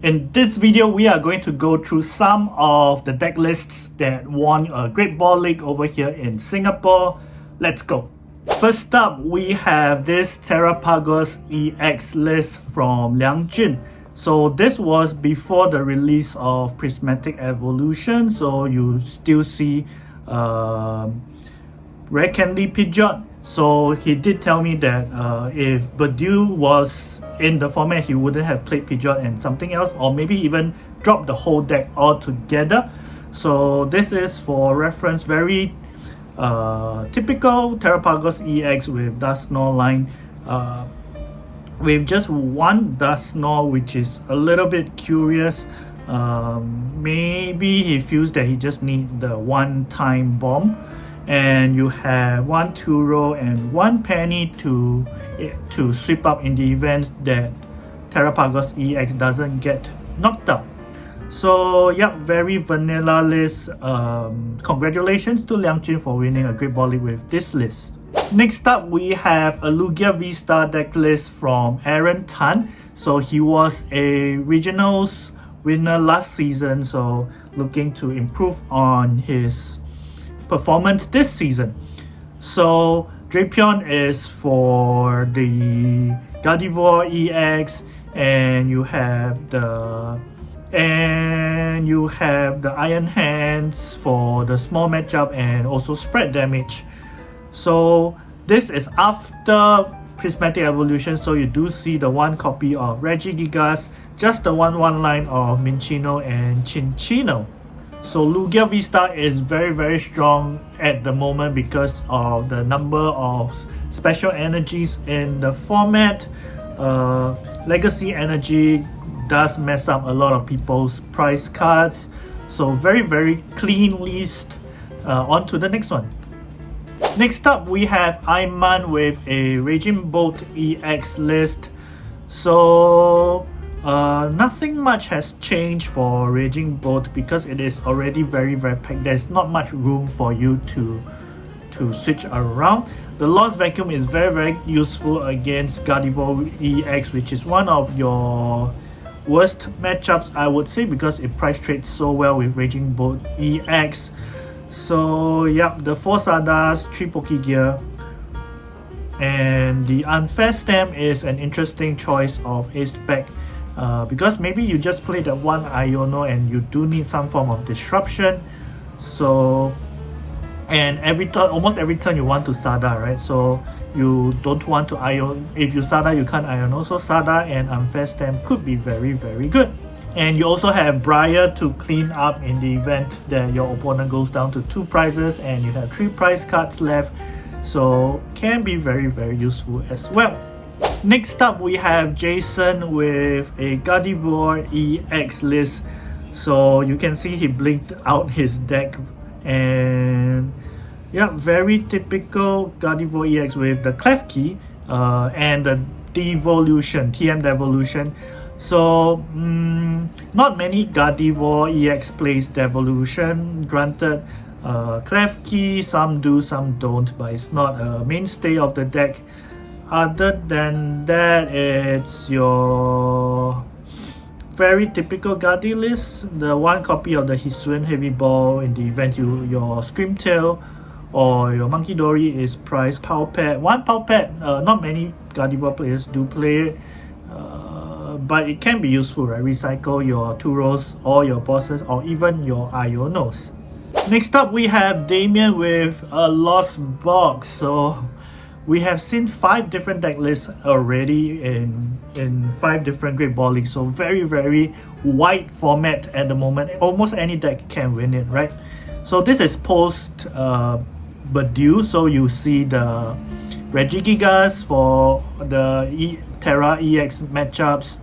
In this video, we are going to go through some of the deck lists that won a Great Ball League over here in Singapore. Let's go. First up, we have this Terrapagos EX list from Liang Jun. So this was before the release of Prismatic Evolution, so you still see Rare Candy Pidgeot. So he did tell me that if Badiou was in the format, he wouldn't have played Pidgeot and something else, or maybe even dropped the whole deck altogether. So this is for reference, very typical Terrapagos EX with Dusknoir line. With just one Dusknoir, which is a little bit curious. Maybe he feels that he just needs the one-time bomb. And you have one Turo and one Penny to sweep up in the event that Terrapagos EX doesn't get knocked out. So yep, very vanilla list. Congratulations to Liang Jun for winning a Great Ball League with this list. Next up, we have a Lugia V-Star deck list from Aaron Tan. So he was a regionals winner last season, so looking to improve on his performance this season. So Drapion is for the Gardevoir EX, and you have the Iron Hands for the small matchup and also spread damage. So this is after Prismatic Evolution, so you do see the one copy of Regigigas, just the one line of Minccino and Cinccino. So Lugia V-Star is very strong at the moment because of the number of special energies in the format. Legacy energy does mess up a lot of people's prize cards. So very clean list. On to the next one. Next up, we have Iman with a Raging Bolt EX list. So nothing much has changed for Raging Bolt because it is already very packed. There's not much room for you to switch around. The Lost Vacuum is very useful against Gardevoir EX, which is one of your worst matchups, I would say, because it price trades so well with Raging Bolt EX. So yep, the 4 Sardas, 3 Pokegear, and the Unfair Stamp is an interesting choice of ace spec. Because maybe you just play that one Iono and you do need some form of disruption. So, and almost every turn you want to Sada, right? So you don't want to Iono. If you Sada, you can't Iono. So Sada and Unfair Stamp could be very good. And you also have Briar to clean up in the event that your opponent goes down to 2 prizes and you have 3 prize cards left. So can be very useful as well. Next up, we have Jason with a Gardevoir EX list. So you can see he blinked out his deck, and yeah, very typical Gardevoir EX with the Klefki and the Devolution, TM Devolution. So not many Gardevoir EX plays Devolution. Granted, Klefki, some do, some don't, but it's not a mainstay of the deck. Other than that, it's your very typical Gardy list. The one copy of the Hisuian Heavy Ball in the event your Screamtail or your Munkidori is priced. Powpat, one Powpat, not many Gardevoir players do play it, but it can be useful, right? Recycle your Turos or your bosses or even your Ionos. Next up, we have Damien with a Lost Box. So we have seen 5 different deck lists already in 5 different Great Ball Leagues. So very wide format at the moment. Almost any deck can win it, right? So this is post Badiou. So you see the Regigigas for the Terra EX matchups,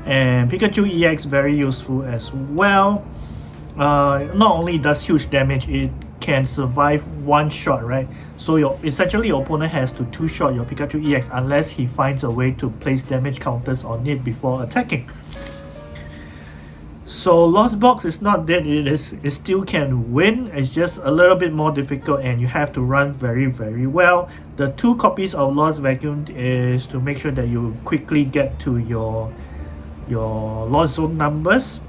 and Pikachu EX very useful as well. Not only does huge damage, it can survive one shot, right? So essentially your opponent has to 2-shot your Pikachu EX unless he finds a way to place damage counters on it before attacking. So Lost Box is not dead, it still can win. It's just a little bit more difficult and you have to run very well. The 2 copies of Lost Vacuum is to make sure that you quickly get to your your Lost Zone numbers,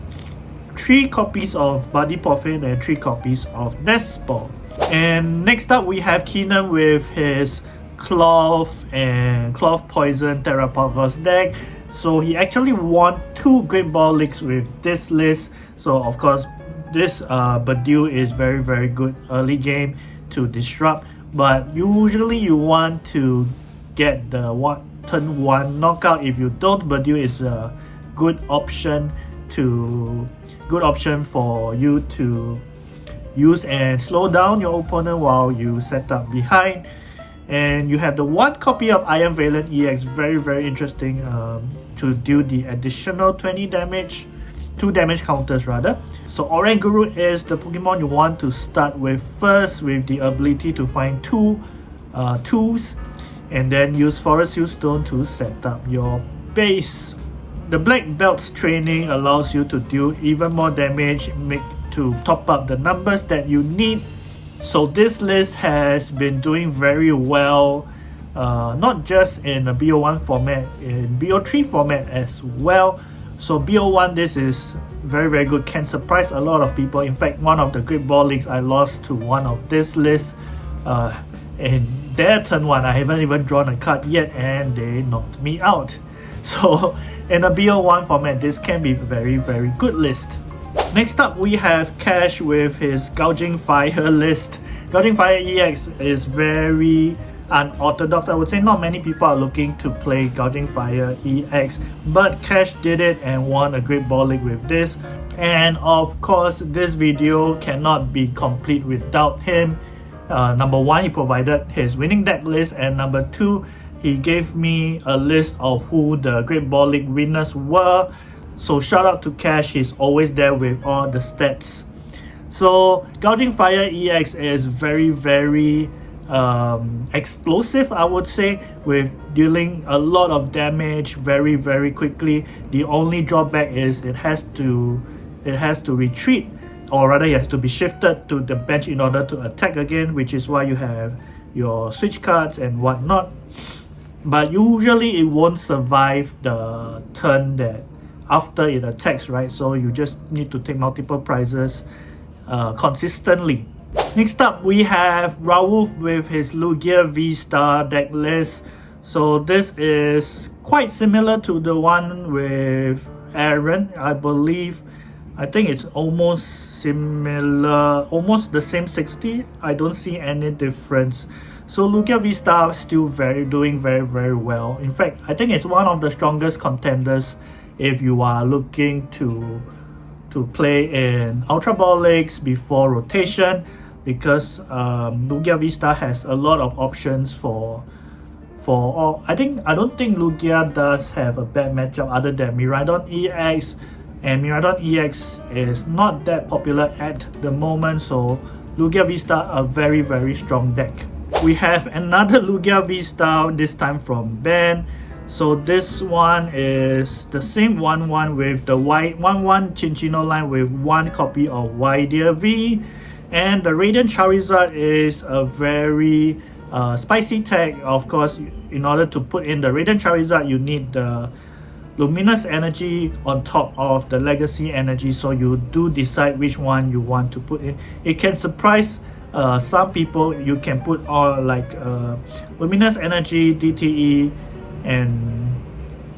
3 copies of Buddy Profit, and 3 copies of Despot. And next up we have Keenan with his Cloth and Cloth Poison Terrapagos deck. So he actually won 2 Great Ball Leagues with this list. So of course this Badil is very good early game to disrupt, but usually you want to get the turn 1 knockout. If you don't, Badil is a good option for you to use and slow down your opponent while you set up behind. And you have the 1 copy of Iron Valiant EX, very interesting to do the additional 20 damage, 2 damage counters rather. So Oranguru is the Pokemon you want to start with first, with the ability to find 2 tools, and then use Forest Hill Stone to set up your base. The Black Belt's training allows you to deal even more damage to top up the numbers that you need. So this list has been doing very well, not just in the BO1 format, in BO3 format as well. So BO1, this is very good, can surprise a lot of people. In fact, one of the Great Ball Leagues I lost to one of this list in their turn 1. I haven't even drawn a card yet and they knocked me out. So in a BO1 format, this can be very good list. Next up we have Cash with his Gouging Fire list. Gouging Fire EX is very unorthodox. I would say not many people are looking to play Gouging Fire EX, but Cash did it and won a Great Ball League with this. And of course this video cannot be complete without him. Number 1, he provided his winning deck list, and number 2, he gave me a list of who the Great Ball League winners were. So shout out to Cash, he's always there with all the stats. So Gouging Fire EX is very explosive, I would say, with dealing a lot of damage very quickly. The only drawback is it has to retreat, or rather it has to be shifted to the bench in order to attack again, which is why you have your switch cards and whatnot. But usually it won't survive the turn that after it attacks, right? So you just need to take multiple prizes consistently. Next up we have Raouf with his Lugia V-Star deck list. So this is quite similar to the one with Aaron, I believe. I think it's almost similar, almost the same 60. I don't see any difference. So Lugia V-Star still doing very well. In fact, I think it's one of the strongest contenders if you are looking to play in Ultra Ball Leagues before rotation, because Lugia V-Star has a lot of options for all. I don't think Lugia does have a bad matchup other than Miraidon EX, and Miraidon EX is not that popular at the moment, so Lugia V-Star a very strong deck. We have another Lugia V-Star, this time from Ben. So this one is the same 1-1 with the white 1-1 Chinchino line with 1 copy of Widear V. And the Radiant Charizard is a very spicy tag. Of course, in order to put in the Radiant Charizard, you need the Luminous Energy on top of the Legacy Energy. So you do decide which one you want to put in. It can surprise some people. You can put all like Luminous Energy, DTE, and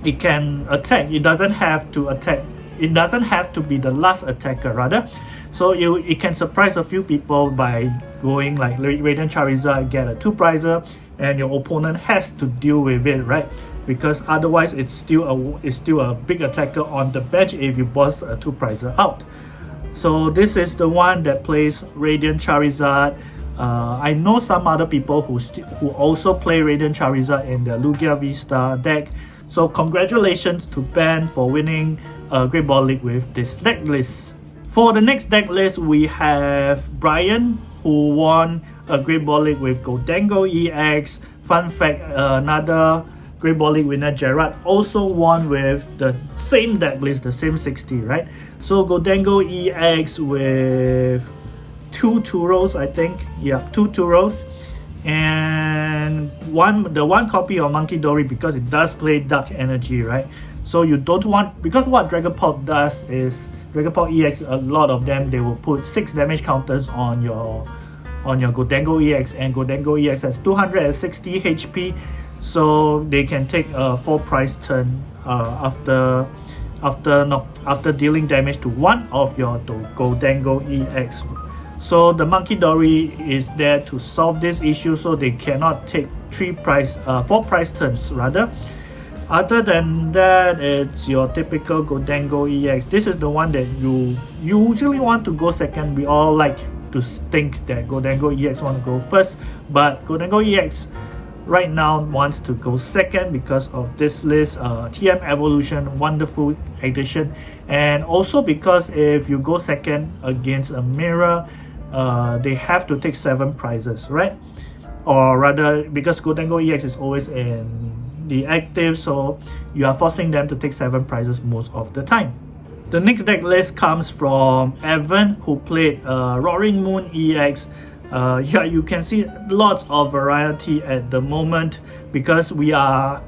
it can attack. It doesn't have to attack. It doesn't have to be the last attacker rather. So it can surprise a few people by going like Radiant Charizard, get a 2-prizer, and your opponent has to deal with it, right? Because otherwise it's still a big attacker on the bench if you boss a 2-prizer out. So this is the one that plays Radiant Charizard. I know some other people who also play Radiant Charizard in the Lugia V-Star deck. So congratulations to Ben for winning a Great Ball League with this deck list. For the next deck list, we have Brian, who won a Great Ball League with Goldango EX. Fun fact, another Great Ball League winner, Gerard, also won with the same deck list, the same 60, right? So Goldango EX with 2 Turos, I think. Yeah, 2 Turos. And the one copy of Monkey Dory, because it does play Dark Energy, right? So you don't want, because what Dragapult does is, Dragapult EX, a lot of them, they will put 6 damage counters on your Gholdengo EX, and Gholdengo EX has 260 HP, so they can take a 4 price turn after dealing damage to one of your Gholdengo EX. So the Monkey Dory is there to solve this issue, so they cannot take 4 price turns rather. Other than that, it's your typical Gholdengo EX. This is the one that you usually want to go second. We all like to think that Gholdengo EX want to go first, but Gholdengo EX right now wants to go second because of this list, TM Evolution, wonderful addition, and also because if you go second against a mirror, they have to take 7 prizes, right? Or rather, because Gholdengo EX is always in the active, so you are forcing them to take 7 prizes most of the time. The next deck list comes from Evan, who played Roaring Moon EX. Yeah, you can see lots of variety at the moment because we are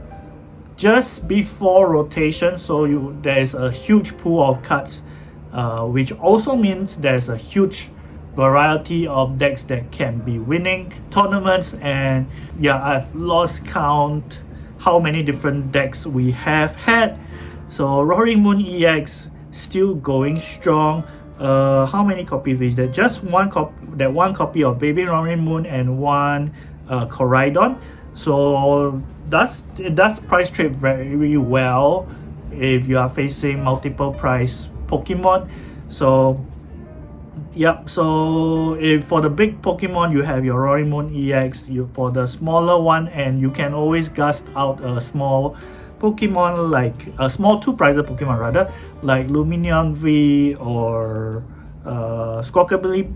just before rotation, so there is a huge pool of cards, which also means there's a huge variety of decks that can be winning tournaments. And yeah, I've lost count how many different decks we have had. So Roaring Moon EX still going strong. How many copies is there? Just one copy of Baby Roaring Moon and one Koraidon. So it does price trade very well if you are facing multiple price Pokemon. So yep, so if for the big Pokemon you have your Roaring Moon EX, for the smaller one, and you can always gust out a small Pokemon, like a small 2-prizer Pokemon rather, like Lumineon V or Squawkabilly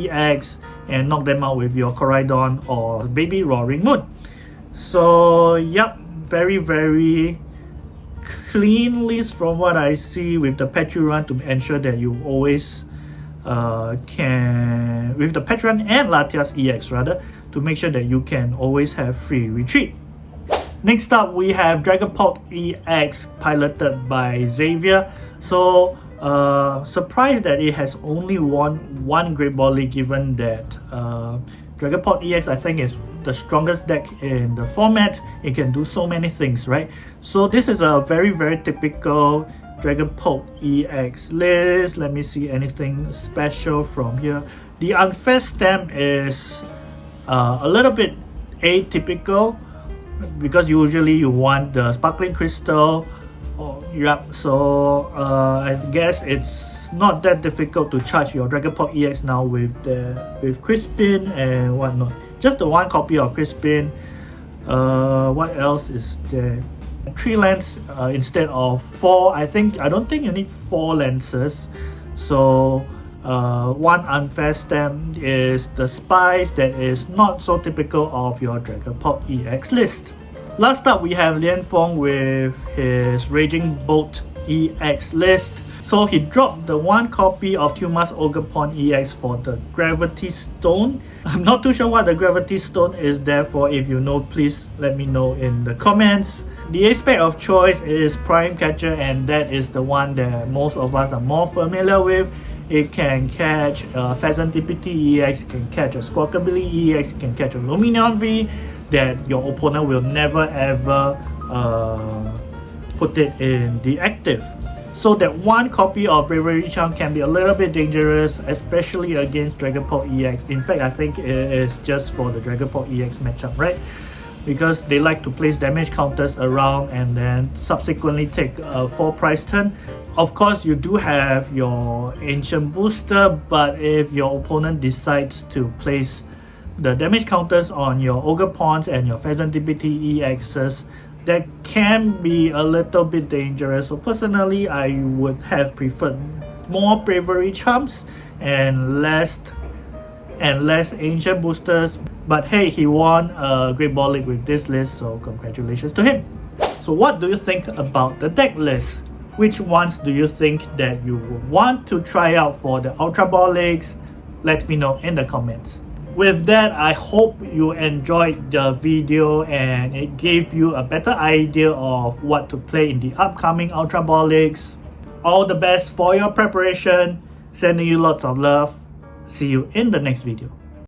EX, and knock them out with your Koraidon or Baby Roaring Moon. So yep, very very clean list from what I see, with the Petruran to ensure that you always can, with the Petruran and Latias EX rather, to make sure that you can always have free retreat. Next up, we have Dragapult EX piloted by Xavier. So surprised that it has only won 1 Great Ball League, given that Dragapult EX I think is the strongest deck in the format. It can do so many things, right? So this is a very very typical Dragapult EX list. Let me see anything special from here. The Unfair Stamp is a little bit atypical, because usually you want the Sparkling Crystal. Yep, so I guess it's not that difficult to charge your Dragapult EX now with Crispin and whatnot. Just the 1 copy of Crispin. What else is there? 3 lens instead of 4. I don't think you need 4 lenses. So 1 Unfair Stamp is the Spice that is not so typical of your Dragapult EX list. Last up, we have Lian Feng with his Raging Bolt EX list. So he dropped the 1 copy of Tuma's Ogerpon EX for the Gravity Stone. I'm not too sure what the Gravity Stone is there for. If you know, please let me know in the comments. The aspect of choice is Prime Catcher, and that is the one that most of us are more familiar with. It can catch a Pheasantipiti EX, can catch a Squawkabilly EX, can catch a Lumineon V, that your opponent will never ever put it in the active. So that 1 copy of Bravery Charm can be a little bit dangerous, especially against Dragapult EX. In fact, I think it is just for the Dragapult EX matchup, right? Because they like to place damage counters around and then subsequently take a 4 price turn. Of course, you do have your Ancient Booster, but if your opponent decides to place the damage counters on your Ogerpons and your Pheasantipiti EXs, that can be a little bit dangerous. So personally, I would have preferred more Bravery Charms and less Ancient Boosters. But hey, he won a Great Ball League with this list, so congratulations to him. So what do you think about the deck list? Which ones do you think that you would want to try out for the Ultra Ball Leagues? Let me know in the comments. With that, I hope you enjoyed the video and it gave you a better idea of what to play in the upcoming Ultraball. All the best for your preparation. Sending you lots of love. See you in the next video.